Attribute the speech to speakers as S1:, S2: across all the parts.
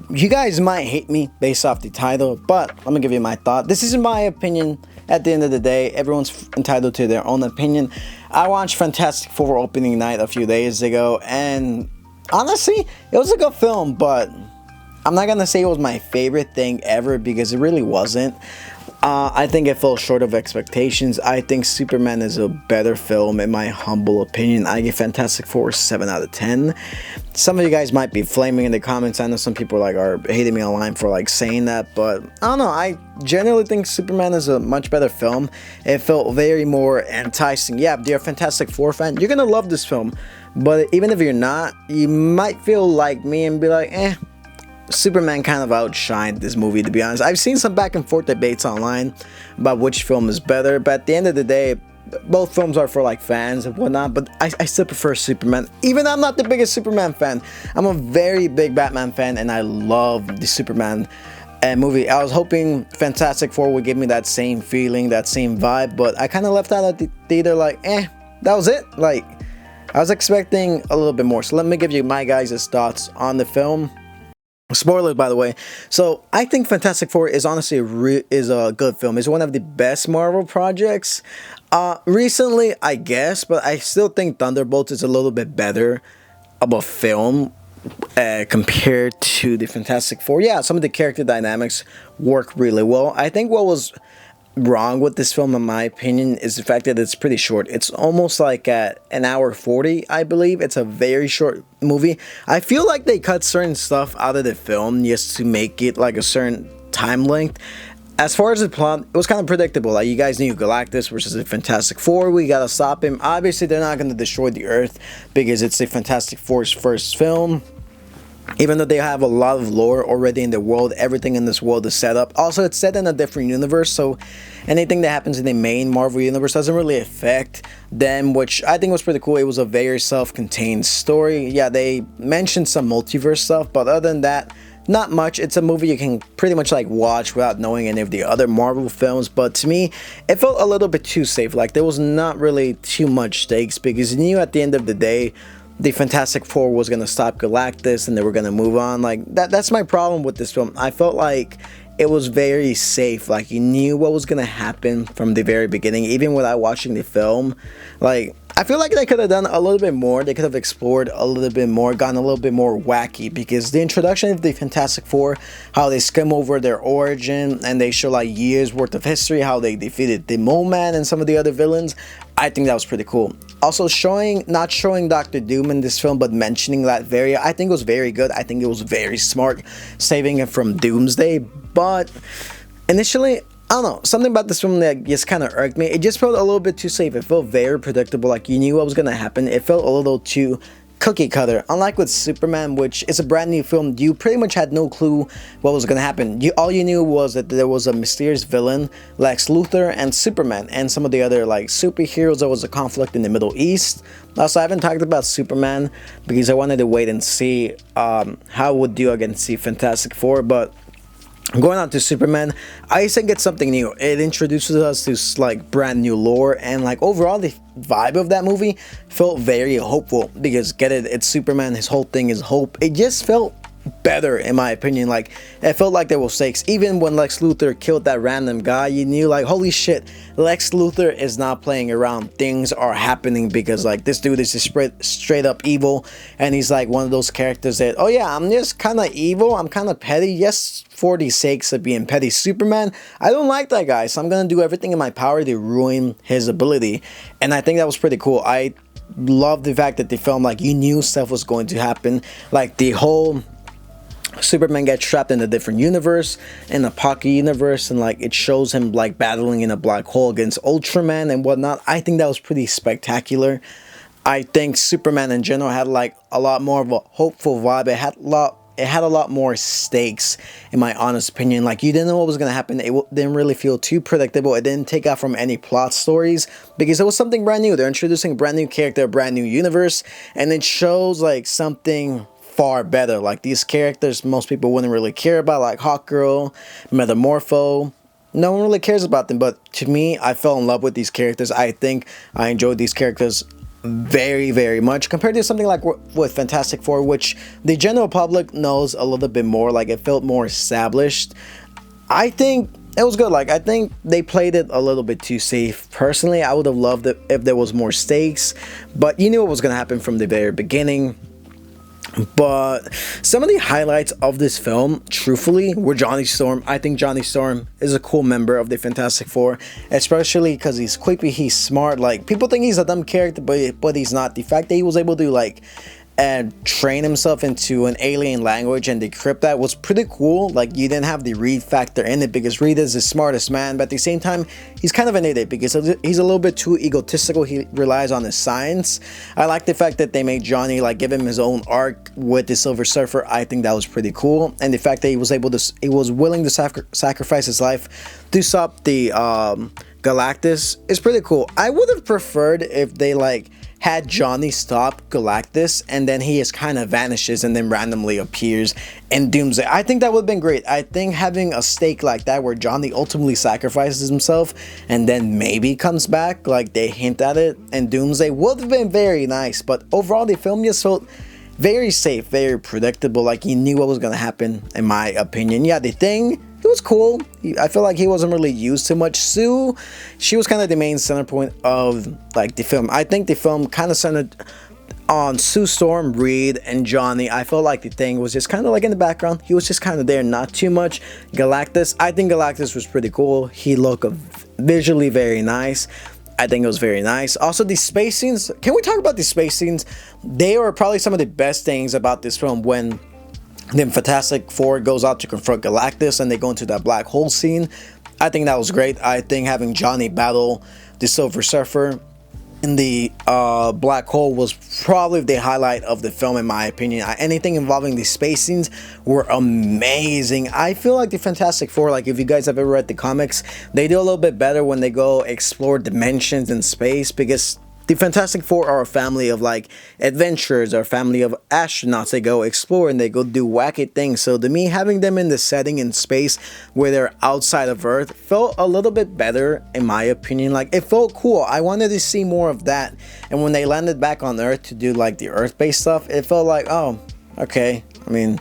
S1: you guys might hate me based off the title, but I'm gonna give you my thought. This is my opinion. At the end of the day, everyone's entitled to their own opinion. I watched Fantastic Four opening night a few days ago, and honestly, it was a good film, but I'm not gonna say it was my favorite thing ever because it really wasn't. I think it fell short of expectations. I think Superman is a better film in my humble opinion. I give Fantastic Four 7 out of 10. Some of you guys might be flaming in the comments. I know some people are hating me online for saying that, but I don't know. I generally think Superman is a much better film. It felt very more enticing. Yeah, if you're a Fantastic Four fan, you're gonna love this film. But even if you're not, you might feel like me and be like, Superman kind of outshined this movie, to be honest. I've seen some back and forth debates online about which film is better, but at the end of the day, both films are for fans and whatnot, but I still prefer Superman. Even though I'm not the biggest Superman fan, I'm a very big Batman fan, and I love the Superman movie. I was hoping Fantastic Four would give me that same feeling, that same vibe, but I kind of left out of the theater that was it. I was expecting a little bit more. So let me give you my guys' thoughts on the film. Spoilers, by the way. So I think Fantastic Four is honestly a good film. It's one of the best Marvel projects recently, I guess, but I still think Thunderbolts is a little bit better of a film compared to the Fantastic Four. Yeah, some of the character dynamics work really well. I think what was wrong with this film, in my opinion, is the fact that it's pretty short. It's almost at an hour 40, I believe. It's a very short movie. I feel like they cut certain stuff out of the film just to make it a certain time length. As far as the plot, it was kind of predictable. You guys knew Galactus versus the Fantastic Four. We gotta stop him. Obviously, they're not gonna destroy the Earth because it's the Fantastic Four's first film. Even though they have a lot of lore already in the world, everything in this world is set up. Also, it's set in a different universe, so anything that happens in the main Marvel universe doesn't really affect them, which I think was pretty cool. It was a very self-contained story. Yeah, they mentioned some multiverse stuff, but other than that, not much. It's a movie you can pretty much watch without knowing any of the other Marvel films, but to me, it felt a little bit too safe. There was not really too much stakes because you knew at the end of the day, the Fantastic Four was going to stop Galactus and they were going to move on. That's my problem with this film. I felt like it was very safe. You knew what was going to happen from the very beginning, even without watching the film. I feel like they could have done a little bit more. They could have explored a little bit more, gotten a little bit more wacky, because the introduction of the Fantastic Four, how they skim over their origin and they show years worth of history, how they defeated the Mole Man and some of the other villains, I think that was pretty cool. Also, not showing Doctor Doom in this film, but mentioning Latveria, I think it was very good. I think it was very smart, saving it from Doomsday. But initially, I don't know, something about this film that just kind of irked me. It just felt a little bit too safe. It felt very predictable, you knew what was going to happen. It felt a little too cookie cutter. Unlike with Superman, which is a brand new film, you pretty much had no clue what was going to happen. All you knew was that there was a mysterious villain, Lex Luthor, and Superman, and some of the other superheroes. There was a conflict in the Middle East. Also, I haven't talked about Superman because I wanted to wait and see how it would do against the Fantastic Four, but going on to Superman, I think it's something new. It introduces us to brand new lore, and overall the vibe of that movie felt very hopeful because it's Superman, his whole thing is hope. It just felt better in my opinion. It felt like there were stakes. Even when Lex Luthor killed that random guy, you knew holy shit, Lex Luthor is not playing around. Things are happening because this dude is just straight up evil, and he's one of those characters that, oh yeah, I'm just kind of evil, I'm kind of petty, yes, for the sakes of being petty. Superman, I don't like that guy, so I'm gonna do everything in my power to ruin his ability. And I think that was pretty cool. I love the fact that the film, you knew stuff was going to happen. The whole Superman gets trapped in a different universe, in a pocket universe, and it shows him battling in a black hole against Ultraman and whatnot. I think that was pretty spectacular. I think Superman in general had a lot more of a hopeful vibe. It had a lot more stakes, in my honest opinion. You didn't know what was going to happen. It didn't really feel too predictable. It didn't take out from any plot stories because it was something brand new. They're introducing a brand new character, a brand new universe, and it shows something far better. These characters most people wouldn't really care about, Hawkgirl, Metamorpho. No one really cares about them, but to me, I fell in love with these characters. I think I enjoyed these characters very, very much compared to something like with Fantastic Four, which the general public knows a little bit more. Like, it felt more established. I think it was good. Like, I think they played it a little bit too safe. Personally, I would have loved it if there was more stakes, but you knew what was going to happen from the very beginning. But some of the highlights of this film, truthfully, were Johnny Storm. I think Johnny Storm is a cool member of the Fantastic Four, especially because he's quippy, he's smart. Like, people think he's a dumb character, but he's not. The fact that he was able to, like, and train himself into an alien language and decrypt that was pretty cool. Like, you didn't have the Reed factor in it, because Reed is the smartest man, but at the same time, he's kind of an idiot because he's a little bit too egotistical. He relies on his science. I like the fact that they made Johnny, like, give him his own arc with the Silver Surfer. I think that was pretty cool. And the fact that he was willing to sacrifice his life to stop the Galactus is pretty cool. I would have preferred if they, like, had Johnny stop Galactus and then he just kind of vanishes and then randomly appears in Doomsday. I think that would have been great. I think having a stake like that where Johnny ultimately sacrifices himself and then maybe comes back, like they hint at it in Doomsday, would have been very nice. But overall, the film just felt very safe, very predictable. Like, you knew what was going to happen, in my opinion. Yeah, the Thing, it was cool. I feel like he wasn't really used too much. Sue, she was kind of the main center point of, like, the film. I think the film kind of centered on Sue Storm, Reed, and Johnny. I felt like the Thing was just kind of like in the background. He was just kind of there, not too much. Galactus, I think Galactus was pretty cool. He looked visually very nice. I think it was very nice. Also, the space scenes. Can we talk about the space scenes? They were probably some of the best things about this film. When then Fantastic Four goes out to confront Galactus and they go into that black hole scene, I think that was great. I think having Johnny battle the Silver Surfer in the black hole was probably the highlight of the film, in my opinion. Anything involving the space scenes were amazing. I feel like the Fantastic Four, like, if you guys have ever read the comics, they do a little bit better when they go explore dimensions in space, because the Fantastic Four are a family of, like, adventurers, or a family of astronauts. They go explore and they go do wacky things. So to me, having them in the setting in space where they're outside of Earth felt a little bit better, in my opinion. Like, it felt cool. I wanted to see more of that. And when they landed back on Earth to do, like, the Earth-based stuff, it felt like, oh, okay. I mean,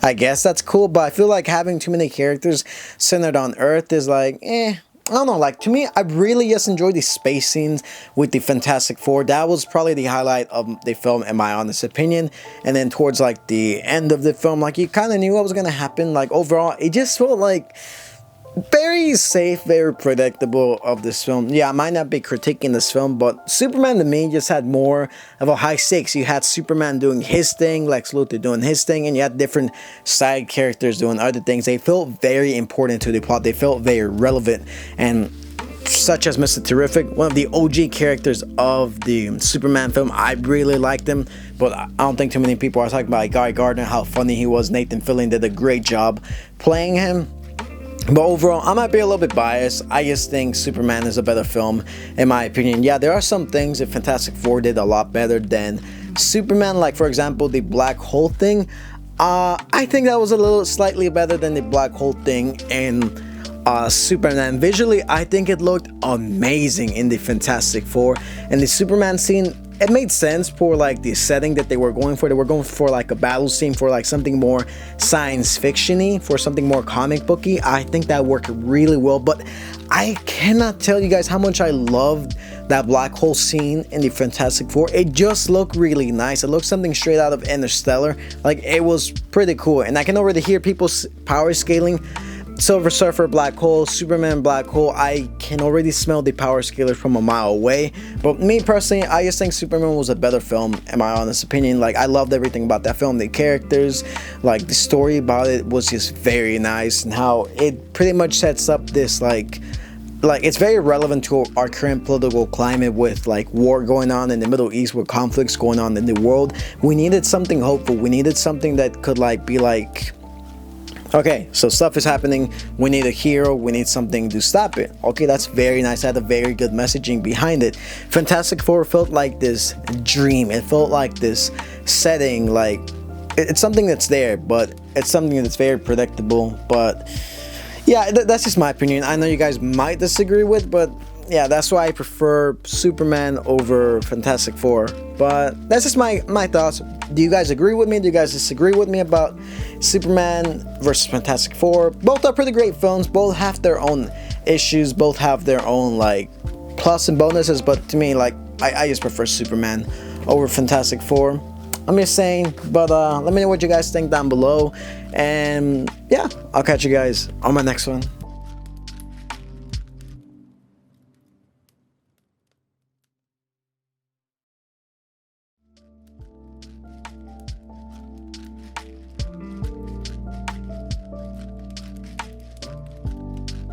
S1: I guess that's cool, but I feel like having too many characters centered on Earth is like, I don't know, like, to me, I really just enjoyed the space scenes with the Fantastic Four. That was probably the highlight of the film, in my honest opinion. And then towards, like, the end of the film, like, you kind of knew what was going to happen. Like, overall, it just felt like very safe, very predictable of this film. Yeah, I might not be critiquing this film, but Superman to me just had more of a high stakes. You had Superman doing his thing, Lex Luthor doing his thing, and you had different side characters doing other things. They felt very important to the plot. They felt very relevant, and such as Mr. Terrific, one of the OG characters of the Superman film. I really liked him, but I don't think too many people are talking about Guy Gardner, how funny he was. Nathan Fillion did a great job playing him. But overall, I might be a little bit biased. I just think Superman is a better film, in my opinion. Yeah, there are some things that Fantastic Four did a lot better than Superman. Like, for example, the black hole thing. I think that was a little slightly better than the black hole thing in Superman. Visually, I think it looked amazing in the Fantastic Four. And the Superman scene, it made sense for, like, the setting that they were going for. They were going for, like, a battle scene, for, like, something more science fiction-y, for something more comic booky. I think that worked really well, but I cannot tell you guys how much I loved that black hole scene in the Fantastic Four. It just looked really nice. It looked something straight out of Interstellar. Like, it was pretty cool, and I can already hear people power scaling Silver Surfer, black hole, Superman, black hole. I can already smell the power scalers from a mile away. But me personally, I just think Superman was a better film, in my honest opinion. Like, I loved everything about that film. The characters, like, the story about it was just very nice, and how it pretty much sets up this, like it's very relevant to our current political climate, with, like, war going on in the Middle East, with conflicts going on in the world. We needed something hopeful. We needed something that could, like, be like, okay, so stuff is happening, we need a hero, we need something to stop it. Okay, that's very nice. I had a very good messaging behind it. Fantastic Four felt like this dream. It felt like this setting, like, it's something that's there, but it's something that's very predictable. But yeah, that's just my opinion. I know you guys might disagree with, but yeah, that's why I prefer Superman over Fantastic Four. But that's just my thoughts. Do you guys agree with me? Do you guys disagree with me about Superman versus Fantastic Four? Both are pretty great films. Both have their own issues. Both have their own like plus and bonuses. But to me, like I just prefer Superman over Fantastic Four. I'm just saying. But let me know what you guys think down below. And yeah, I'll catch you guys on my next one.